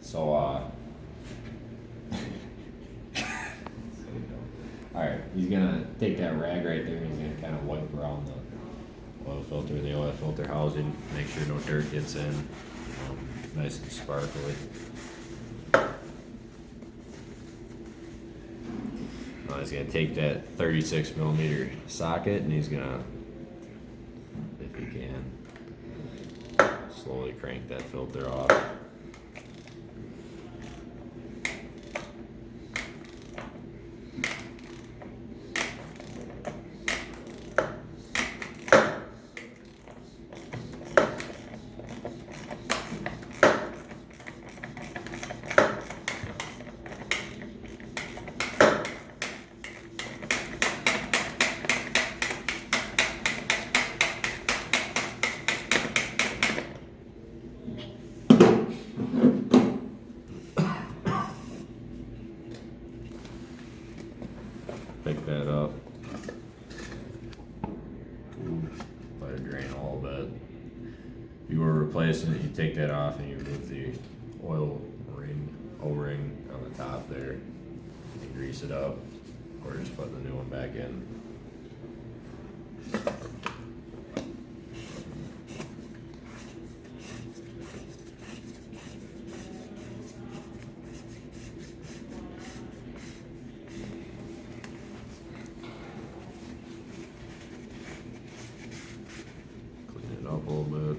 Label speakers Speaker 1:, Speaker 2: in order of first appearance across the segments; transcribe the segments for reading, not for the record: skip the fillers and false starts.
Speaker 1: So, alright, he's gonna take that rag right there and he's gonna kind of wipe around the oil filter, the oil filter housing, make sure no dirt gets in, nice and sparkly. Now he's gonna take that 36 millimeter socket and he's gonna, if he can, slowly crank that filter off. Pick that up. Let it drain a little bit. If you were replacing it, you take that off and you remove the oil ring, O-ring on the top there and grease it up, or just put the new one back in. Clean it up a little bit.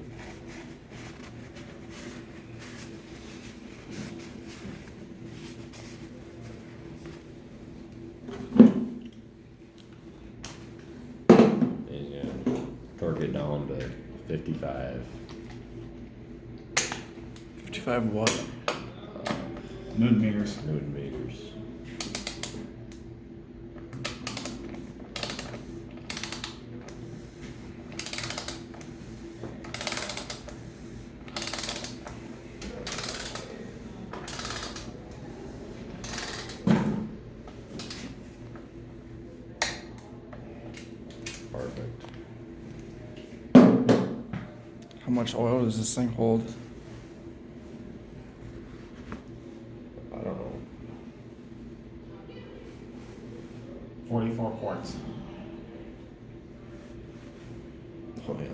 Speaker 1: And yeah, torque it down to 55.
Speaker 2: 55 what?
Speaker 3: Newton meters.
Speaker 1: Newton meters. Perfect.
Speaker 2: How much oil does this thing hold?
Speaker 1: I don't know.
Speaker 3: 44 quarts.
Speaker 2: Oh, yeah.